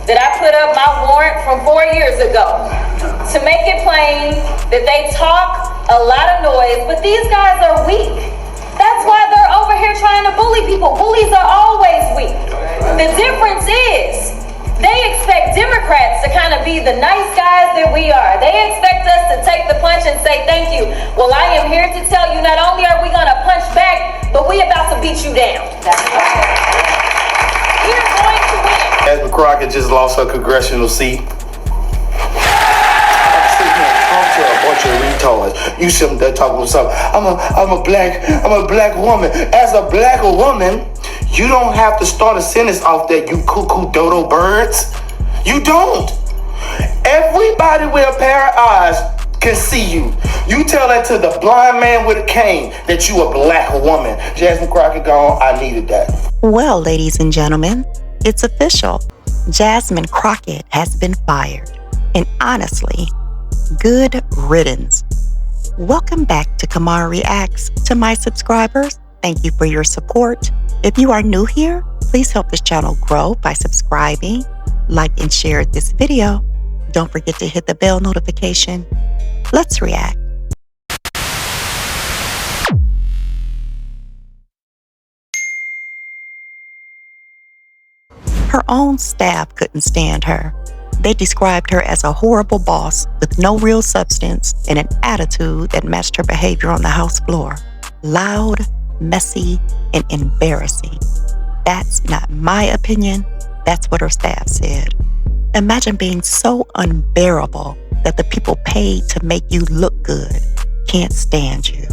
that I put up my warrant from 4 years ago to make it plain that they talk a lot of noise, but these guys are weak. That's why they're over here trying to bully people. Bullies are always weak. The difference is they expect Democrats to kind of be the nice guys that we are. They expect us to take the punch and say thank you. Well, I am here to tell you, not only are we going to punch back, but we about to beat you down. We're going to win. Jasmine Crockett just lost her congressional seat. To a bunch of retards. You see them there talking about something. I'm a black woman. As a black woman, you don't have to start a sentence off that, you cuckoo dodo birds. You don't. Everybody with a pair of eyes can see you. You tell that to the blind man with a cane that you a black woman. Jasmine Crockett gone. I needed that. Well, ladies and gentlemen, it's official. Jasmine Crockett has been fired. And honestly, good riddance. Welcome back to Kimara Reacts. To my subscribers, thank you for your support. If you are new here, please help this channel grow by subscribing, like and share this video. Don't forget to hit the bell notification. Let's react. Her own staff couldn't stand her. They described her as a horrible boss with no real substance and an attitude that matched her behavior on the House floor. Loud, messy, and embarrassing. That's not my opinion. That's what her staff said. Imagine being so unbearable that the people paid to make you look good can't stand you.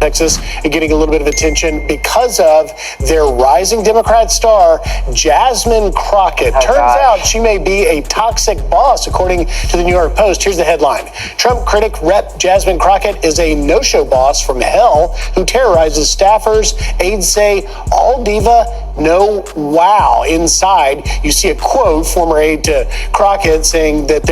Texas and getting a little bit of attention because of their rising Democrat star, Jasmine Crockett. Turns out she may be a toxic boss, according to the New York Post. Here's the headline. Trump critic Rep. Jasmine Crockett is a no-show boss from hell who terrorizes staffers. Aides say, all diva, no wow. Inside, you see a quote, former aide to Crockett, saying that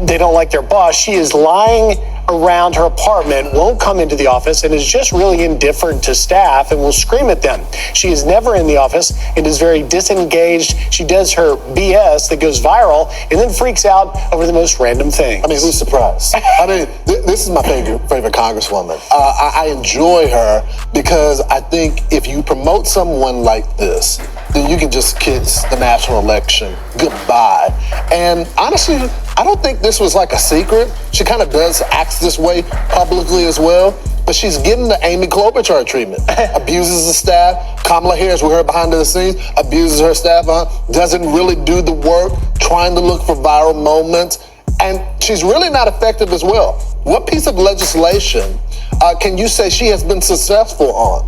they don't like their boss. She is lying around her apartment, won't come into the office, and is just really indifferent to staff and will scream at them. She is never in the office and is very disengaged. She does her BS that goes viral and then freaks out over the most random thing. I mean, who's surprised? I mean, this is my favorite Congresswoman. I enjoy her because I think if you promote someone like this, then you can just kiss the national election goodbye. And honestly, I don't think this was like a secret. She kind of does act this way publicly as well, but she's getting the Amy Klobuchar treatment. Abuses the staff. Kamala Harris, we heard behind the scenes, abuses her staff, doesn't really do the work, trying to look for viral moments, and she's really not effective as well. What piece of legislation can you say she has been successful on?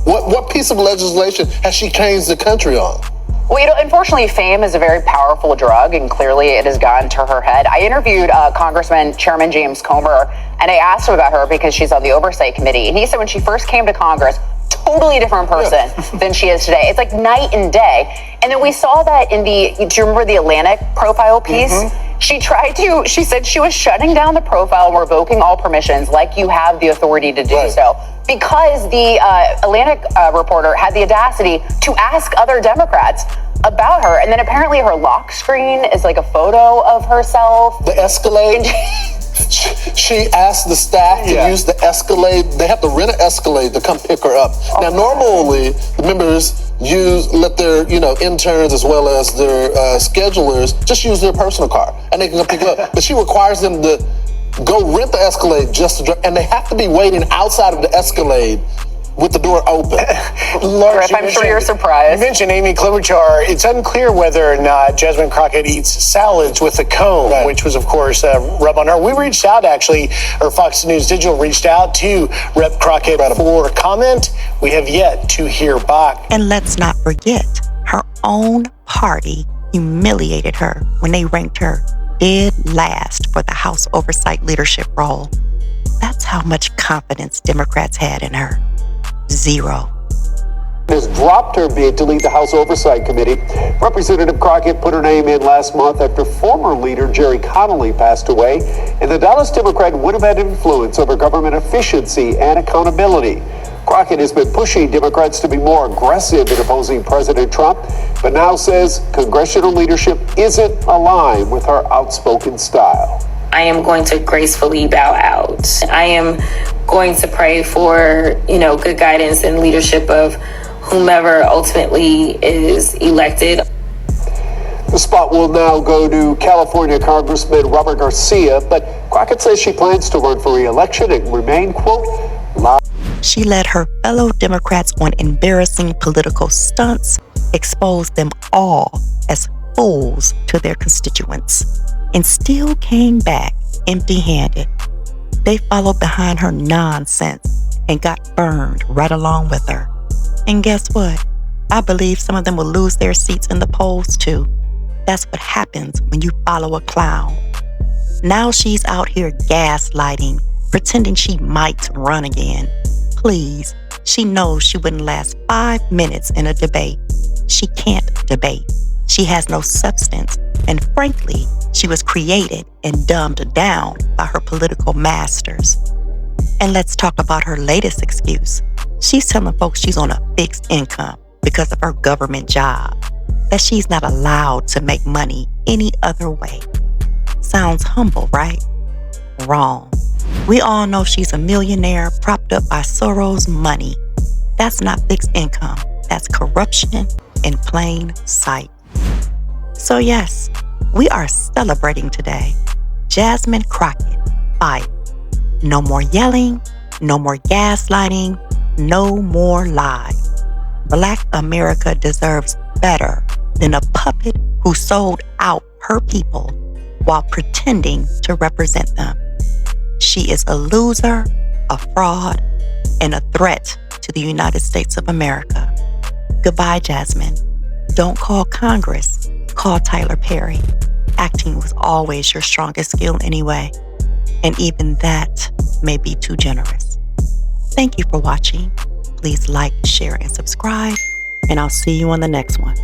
What piece of legislation has she changed the country on? Well, unfortunately, fame is a very powerful drug, and clearly it has gotten to her head. I interviewed Congressman Chairman James Comer, and I asked him about her because she's on the Oversight Committee. And he said when she first came to Congress, totally different person than she is today. It's like night and day. And then we saw that in do you remember the Atlantic profile piece? She said she was shutting down the profile and revoking all permissions like you have the authority to do so. Because the Atlantic reporter had the audacity to ask other Democrats about her. And then apparently her lock screen is like a photo of herself. The Escalade. She asked the staff to use the Escalade. They have to rent an Escalade to come pick her up. Now, normally, the members let their interns as well as their schedulers just use their personal car, and they can come pick her up. But she requires them to go rent the Escalade just to drive, and they have to be waiting outside of the Escalade with the door open. Griff, I'm sure you're surprised. You mentioned Amy Klobuchar. It's unclear whether or not Jasmine Crockett eats salads with a comb, which was, of course, rub on her. We reached out, actually, or Fox News Digital reached out to Rep. Crockett for comment. We have yet to hear back. And let's not forget, her own party humiliated her when they ranked her dead last for the House Oversight leadership role. That's how much confidence Democrats had in her. Zero. Has dropped her bid to lead the House Oversight Committee. Representative Crockett put her name in last month after former leader Jerry Connolly passed away, and the Dallas Democrat would have had influence over government efficiency and accountability. Crockett has been pushing Democrats to be more aggressive in opposing President Trump, but now says congressional leadership isn't aligned with her outspoken style. I am going to gracefully bow out. I am going to pray for, good guidance and leadership of whomever ultimately is elected. The spot will now go to California Congressman Robert Garcia, but Crockett says she plans to run for re-election and remain, quote, loud. She led her fellow Democrats on embarrassing political stunts, exposed them all as fools to their constituents, and still came back empty-handed. They followed behind her nonsense and got burned right along with her. And guess what? I believe some of them will lose their seats in the polls too. That's what happens when you follow a clown. Now she's out here gaslighting, pretending she might run again. Please, she knows she wouldn't last 5 minutes in a debate. She can't debate. She has no substance, and frankly, she was created and dumbed down by her political masters. And let's talk about her latest excuse. She's telling folks she's on a fixed income because of her government job, that she's not allowed to make money any other way. Sounds humble, right? Wrong. We all know she's a millionaire propped up by Soros' money. That's not fixed income. That's corruption in plain sight. So yes, we are celebrating today. Jasmine Crockett fired. No more yelling, no more gaslighting, no more lies. Black America deserves better than a puppet who sold out her people while pretending to represent them. She is a loser, a fraud, and a threat to the United States of America. Goodbye, Jasmine. Don't call Congress. Call Tyler Perry. Acting was always your strongest skill anyway, and even that may be too generous. Thank you for watching. Please like, share, and subscribe, and I'll see you on the next one.